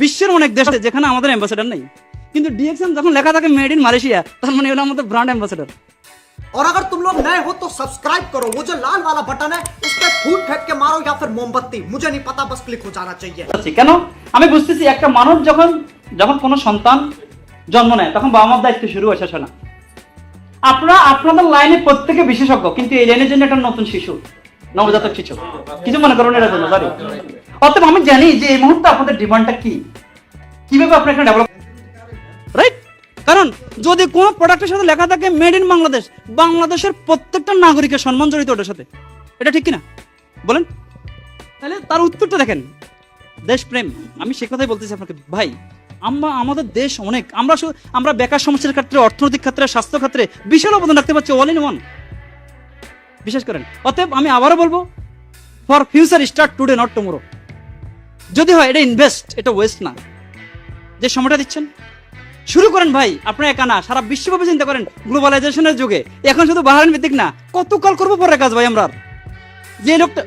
বিশ্বের অনেক দেশ আছে যেখানে আমাদের অ্যাম্বাসেডর নেই, কিন্তু ডিএক্সএন যখন লেখা থাকে মেড ইন মালয়েশিয়া, তার মানে হলো আমাদের ব্র্যান্ড অ্যাম্বাসেডর। और अगर तुम लोग नए हो तो सब्सक्राइब करो, वो जो लाल वाला बटन है उस पर फूट फेंक के मारो या फिर मोमबत्ती, मुझे नहीं पता, बस क्लिक हो जाना चाहिए। কেন আমি বুঝতেছি, একটা মানুষ যখন যখন কোনো সন্তান জন্ম নেয় তখন বাবা মার দায়িত্ব শুরু হয়, শেষ হয় না। আপনারা আপনাদের লাইনে প্রত্যেকে বিশেষজ্ঞ, কিন্তু এই লাইনের জন্য একটা নতুন শিশু, নবজাতক শিশু, কিছু মনে করুন এটার জন্য, সরি। অতএব আমি জানি যে এই মুহূর্তে আপনাদের ডিমান্ডটা কি, কিভাবে আপনারা এখানে ডেভেলপ, রাইট? কারণ যদি কোনো প্রোডাক্টের সাথে লেখা থাকে মেড ইন বাংলাদেশ, বাংলাদেশের প্রত্যেকটা নাগরিকের সম্মান জড়িত ওটার সাথে, এটা ঠিক কিনা বলেন? তাহলে তার উত্তরটা দেখেন, দেশপ্রেম। আমি সে কথাই বলতেছি আপনাকে ভাই, আমাদের দেশ অনেক, আমরা বেকার সমস্যার ক্ষেত্রে, অর্থনৈতিক ক্ষেত্রে, স্বাস্থ্য ক্ষেত্রে বিশাল অবদান রাখতে পারছি, অল ইন ওয়ান, বিশেষ করেন। অতএব আমি আবারও বলবো, for future start today not tomorrow. যদি হয় এটা ইনভেস্ট, এটা ওয়েস্ট না। যে সময়টা দিচ্ছেন শুরু করেন ভাই, আপনার একা না, সারা বিশ্বব্যাপী চিন্তা করেন। গ্লোবালাইজেশনের যুগে এখন শুধু বাহারাইন ভিত্তিক না, কত কাল করবো পরে কাজ ভাই আমরা। যে লোকটা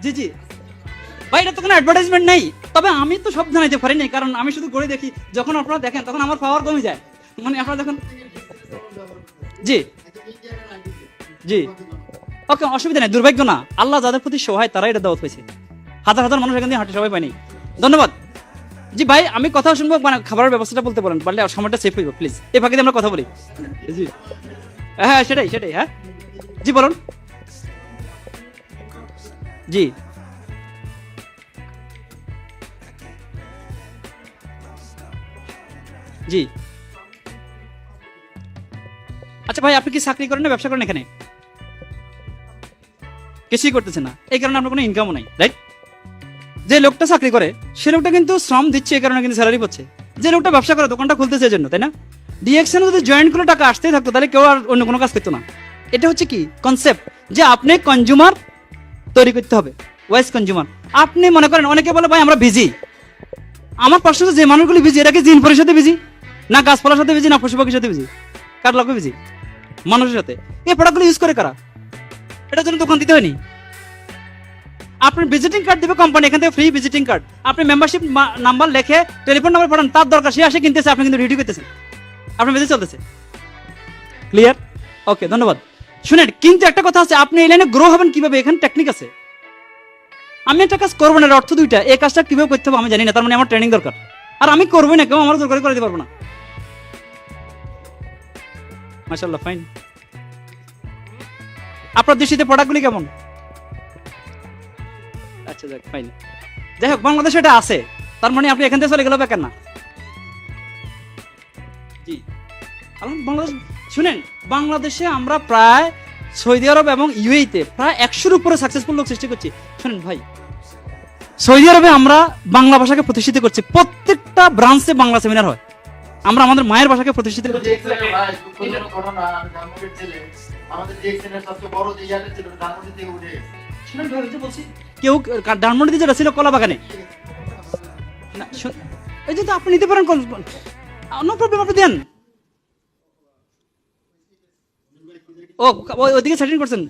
জি জি ভাই, এটা তো কোনো অ্যাডভার্টাইজমেন্ট নেই, তবে আমি তো সব জানাইতে পারি নাই, কারণ আমি শুধু করে দেখি। যখন আপনারা দেখেন তখন আমার পাওয়ার কমে যায়, মানে আপনারা দেখুন। জি জি, ওকে, অসুবিধা নেই, দুর্ভাগ্য না, আল্লাহ যাদের প্রতি সহায় তারাই এটা দাওয়াত হয়েছে। হাজার হাজার মানুষ এখান দিয়ে হাঁটে, সবাই পায়নি। ধন্যবাদ। জি ভাই, আমি কথা শুনবো, মানে খাবারের ব্যবস্থাটা বলতে পারেন, পারলে সময়টা সেভ হইব প্লিজ। এই ফাঁকে আমরা কথা বলি। জি হ্যাঁ, সেটাই সেটাই, হ্যাঁ জি বলুন। জি জি, আচ্ছা ভাই, আপনি কি চাকরি করেন না ব্যবসা করেন? এখানে কিছুই করতেছে না, এই কারণে আপনার কোনো ইনকামও নাই, রাইট? যে লোকটা চাকরি করে সে লোকটা কিন্তু শ্রম দিচ্ছে, এই কারণে কিন্তু স্যালারি পাচ্ছে। যে লোকটা ব্যবসা করে, দোকানটা খুলতেছে এই জন্য, তাই না? ডিএক্সএনে যদি জয়েন্ট করে টাকা আসতেই থাকতো, তাহলে কেউ আর অন্য কোনো কাজ করতো না। এটা হচ্ছে কি কনসেপ্ট, যে আপনি কনজিউমার তৈরি করতে হবে, ওয়াইজ কনজিউমার। আপনি মনে করেন, অনেকে বলে ভাই আমরা বিজি। আমার প্রশ্ন, যে মানুষগুলি বিজি, এরা কি জিন পরিষদে বিজি, না গাছপালার সাথে বিজি, না পশু পাখির সাথে বিজি? কার লোকে বিজি? মানুষের সাথে। এই প্রোডাক্টগুলো ইউজ করে কারা? এটার জন্য দোকান দিতে হয়নি। আপনি ভিজিটিং কার্ড দিবে কোম্পানি, এখান থেকে ফ্রি ভিজিটিং কার্ড। আপনি মেম্বারশিপ নাম্বার লেখে টেলিফোন নাম্বার পাঠান, তার দরকার, সে আসে কিনতেছে, আপনি কিন্তু ডিউটি করতেছেন, আপনার বিজনেস চলতেছে। ক্লিয়ার? ওকে, ধন্যবাদ। শুনেন, কিন্তু একটা কথা আছে, আপনি এই লাইনে গ্রো হবেন কিভাবে, এখানে টেকনিক আছে। আমি একটা কাজ করবো না, অর্থ দুইটা, এই কাজটা কিভাবে করতে হবে আমি জানি না, তার মানে আমার ট্রেনিং দরকার। আর আমি করবোই না, কেউ আমার দরকার করে দিতে পারবো না। মাশাআল্লাহ, ফাইন। আপনার দৃষ্টিতে প্রোডাক্টগুলি কেমন? আচ্ছা, যাক, ফাইন। যাই হোক, বাংলাদেশে এটা আছে, তার মানে আপনি এখান থেকে চলে গেলে বেকার না। জি, বাংলাদেশ, শুনেন, বাংলাদেশে আমরা প্রায় সৌদি আরব এবং ইউএইতে প্রায় 100-র উপরে সাকসেসফুল লোক সৃষ্টি করছি। শুনেন ভাই, সৌদি আরবে আমরা বাংলা ভাষাকে প্রতিষ্ঠিত করছি, প্রত্যেকটা ব্রাঞ্চে বাংলা সেমিনার হয়। আমরা আমাদের মায়ের ভাষাকে প্রতিষ্ঠিত করছি। কেউ ধানমন্ডিতে যেটা ছিল কলা বাগানে, এই যে আপনি নিতে পারেন, নো প্রবলেম, আপনি দেন। ও ওইদিকে সেটিং করছেন।